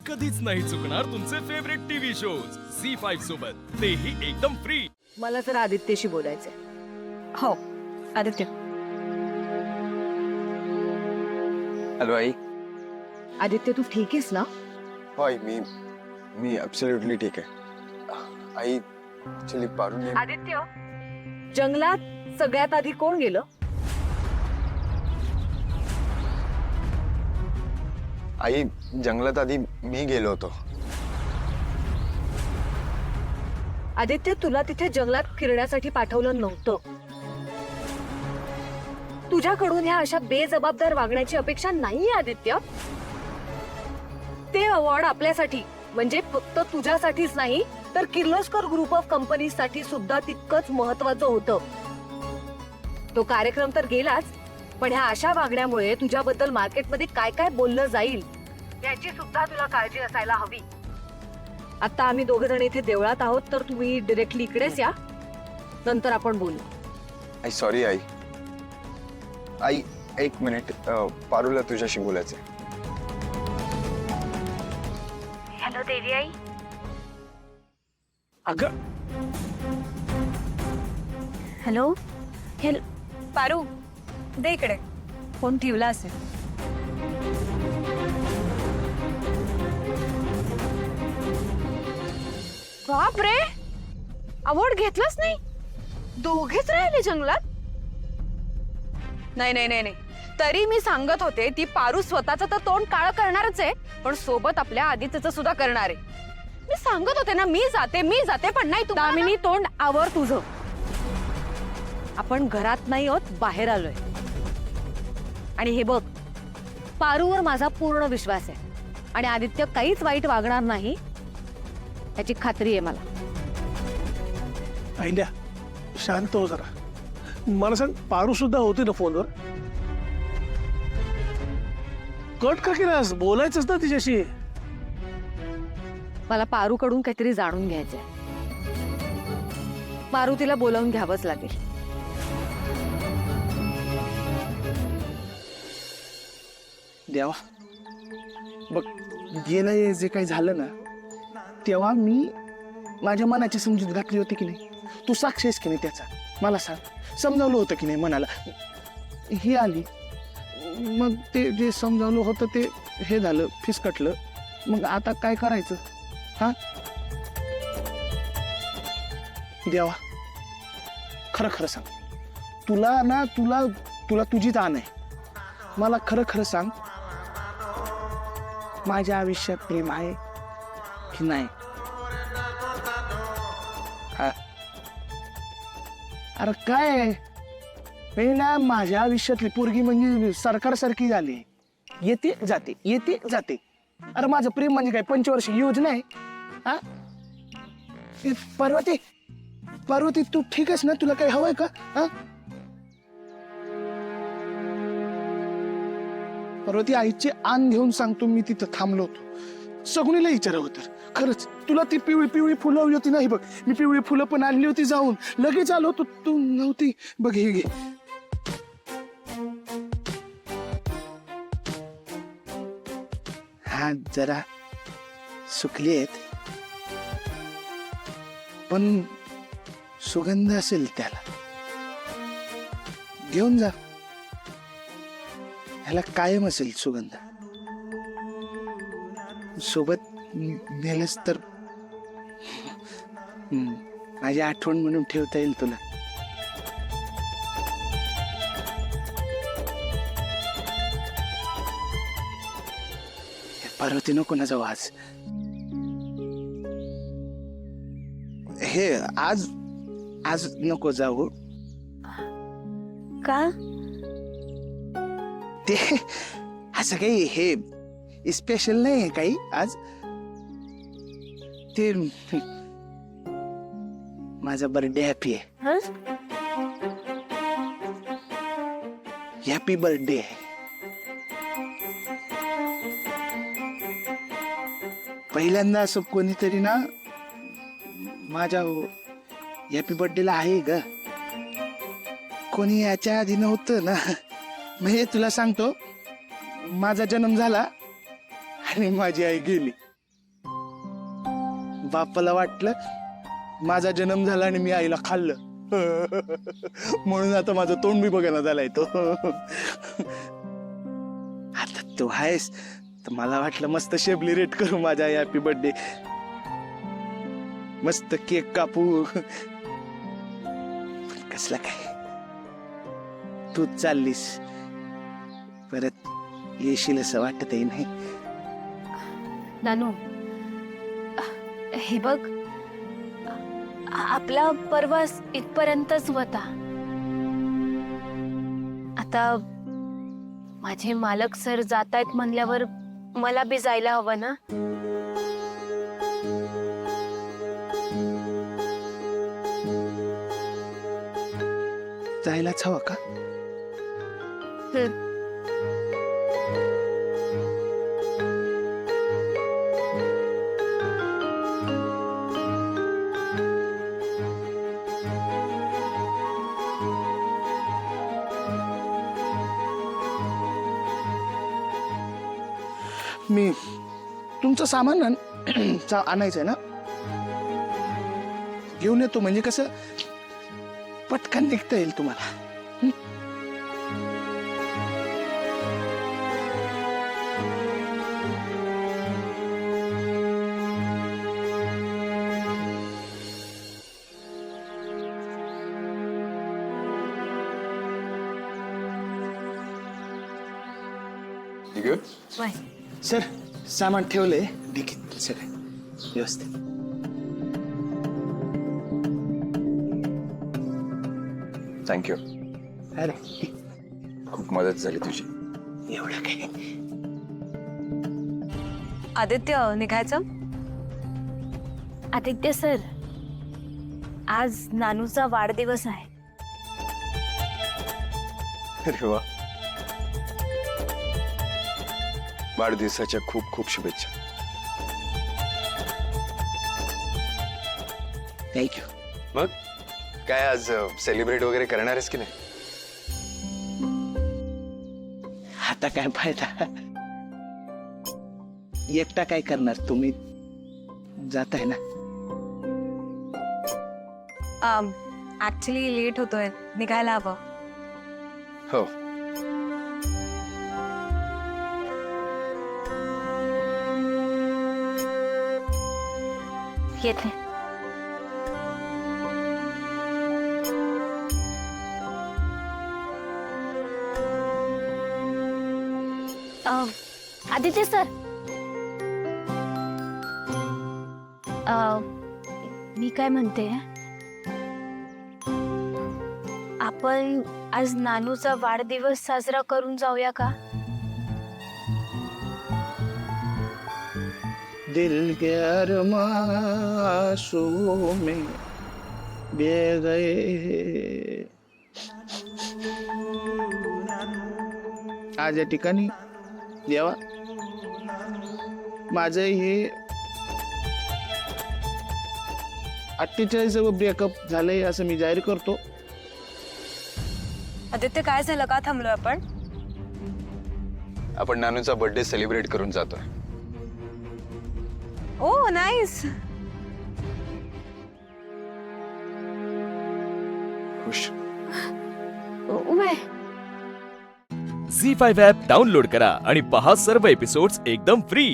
कधीच नाही चुकणार तुमचे फेवरेट टीव्ही शोज झी5 सोबत, तेही एकदम फ्री। मला जर आदित्यशी बोलायचंय। हो आदित्य। हॅलो आई। आदित्य तू ठीक आहेस ना? होय, मी ॲब्सोल्युटली ठीक आहे। आई ऍक्च्युली पारुने आदित्य, जंगलात सगळ्यात आधी कोण गेलं? आई जंगलात आधी मी गेलो होतो। आदित्य, तुला तिथे जंगलात फिरण्यासाठी पाठवलं नव्हतं। तुझ्याकडून ह्या अशा बेजबाबदार वागण्याची अपेक्षा नाहीये आदित्य। ते अवॉर्ड आपल्यासाठी म्हणजे फक्त तुझ्यासाठीच नाही तर किर्लोस्कर ग्रुप ऑफ कंपनीज साठी सुद्धा तितकंच महत्वाचं होतं। तो कार्यक्रम तर गेलाच, पण ह्या अशा वागण्यामुळे तुझ्याबद्दल मार्केटमध्ये काय काय बोललं जाईल याची सुद्धा तुला काळजी असायला हवी। आता आम्ही दोघे जण इथे देवळात आहोत, तर तुम्ही डायरेक्टली इकडेच या, नंतर आपण बोलू। आई सॉरी आई। आई एक मिनिट, पारुला तुझ्याशी बोलायचंय। हॅलो देवी आई। अगं हॅलो हॅलो पारू, दे इकडे, फोन ठेवला असेल। बाप रे, अवॉर्ड घेतलाच नाही, दोघेच राहिले जंगलात। नाही नाही नाही नाही, तरी मी सांगत होते ती पारू स्वतःचं तर तोंड काळं करणारच आहे, पण सोबत आपल्या आदित्यचं सुद्धा करणार आहे। मी सांगत होते ना, मी जाते पण नाही तू। दामिनी, तोंड आवर तुझं। आपण घरात नाही आहोत, बाहेर आलोय। आणि हे बघ, पारूवर माझा पूर्ण विश्वास आहे आणि आदित्य काहीच वाईट वागणार नाही याची खात्री आहे मला। आईंद्या शांत हो जरा। मला सांग, पारू सुद्धा होती ना फोनवर? कट का केलास? बोलायचंच ना तिच्याशी। मला पारूकडून काहीतरी जाणून घ्यायचंय। पारू तिला बोलावून घ्यावंच लागेल। देवा बघ, गेलं जे काही झालं ना, तेव्हा मी माझ्या मनाची समजूत घातली होती की नाही? तू साक्ष आहेस की नाही त्याचा? मला सांग, समजावलं होतं की नाही मनाला? ही आली, मग ते जे समजावलं होतं ते हे झालं, फिसकटलं। मग आता काय करायचं? हा देवा, खरं खरं सांग, तुला ना तुला तुला तुझी जाण आहे। मला खरं खरं सांग, माझ्या आयुष्यात प्रेम आहे की नाही? अरे काय मी ना, माझ्या आयुष्यातली पोरगी म्हणजे सरकारसारखी झाली, येते जाते येते जाते। अरे माझं प्रेम म्हणजे काय पंचवार्षिक योजना आहे? हा पार्वती, पार्वती तू ठीक आहेस ना? तुला काही हवंय का? हा पार्वती, आईचे आण घेऊन सांगतो, मी तिथं थांबलो होतो। सगुनीला विचारावं तर खरंच, तुला ती पिवळी पिवळी फुलं हवी होती नाही? बघ, मी पिवळी फुलं पण आणली होती, जाऊन लगेच आलो होतो, तू नव्हती। बघ हे घे। हा जरा सुकली आहेत, पण सुगंध असेल त्याला, घेऊन जा। ह्याला कायम असेल सुगंध, सोबत नेलंस तर माझी आठवण म्हणून ठेवता येईल तुला। पार्वती, नको ना जाऊ आज। हे आज आज नको जाऊ। का? ते असं काही हे स्पेशल नाही आहे काही आज। ते माझा बर्थडे हॅपी आहे। हॅपी बर्थडे आहे। पहिल्यांदा असं कोणीतरी ना माझ्या हॅपी बर्थडेला आहे ग। कोणी याच्या आधी नव्हतं ना। म्हणजे तुला सांगतो, माझा जन्म झाला आणि माझी आई गेली। बापाला वाटलं माझा जन्म झाला आणि मी आईला खाल्लं. म्हणून आता माझं तोंड बी बघायला झालाय तो. आता तू आहेस तर मला वाटलं मस्त सेलिब्रेट करू माझा हॅपी बर्थडे. मस्त केक कापू. पण कसला काय तू चाललीस, परत येशील असं वाटतही नाही. नानू, हे बघ, आपला परवास इथपर्यंतच होता. आता माझे मालक सर जात आहेत म्हणल्यावर मला बी जायला हवं ना. जायलाच हवा का? मी तुमचं सामान आणायचंय ना, घेऊन येतो. म्हणजे कसं पटकन निघता येईल तुम्हाला. बाय. सर, सामान ठेवलंय डिकीत सगळं व्यवस्थित. थँक्यू. अरे खूप मदत झाली तुझी. एवढं काय. आदित्य, निघायचं? आदित्य सर, आज नानूचा वाढदिवस आहे. अरे वा, वाढदिवसाच्या खूप खूप शुभेच्छा. थँक्यू. मग काय आज सेलिब्रेट वगैरे करणार आहेस की नाही? आता काय फायदा, एकटा काय करणार, तुम्ही जाताय ना. ऍक्च्युली लेट होतोय, निघायला हवं. हो. येते. आदित्य सर, मी काय म्हणते, आपण आज नानूचा वाढदिवस साजरा करून जाऊया का? दिल के अरमासों में बह गए. आज या ठिकाणी देवा माझं हे 48 ब्रेकअप झालंय असं मी जाहीर करतो. आदित्य, काय झालं, का थांबलोय आपण? आपण नानूचा बर्थडे सेलिब्रेट करून जातोय. ओ नाईस. खुश. झी5 ॲप डाउनलोड करा आणि पहा सर्व एपिसोड्स एकदम फ्री.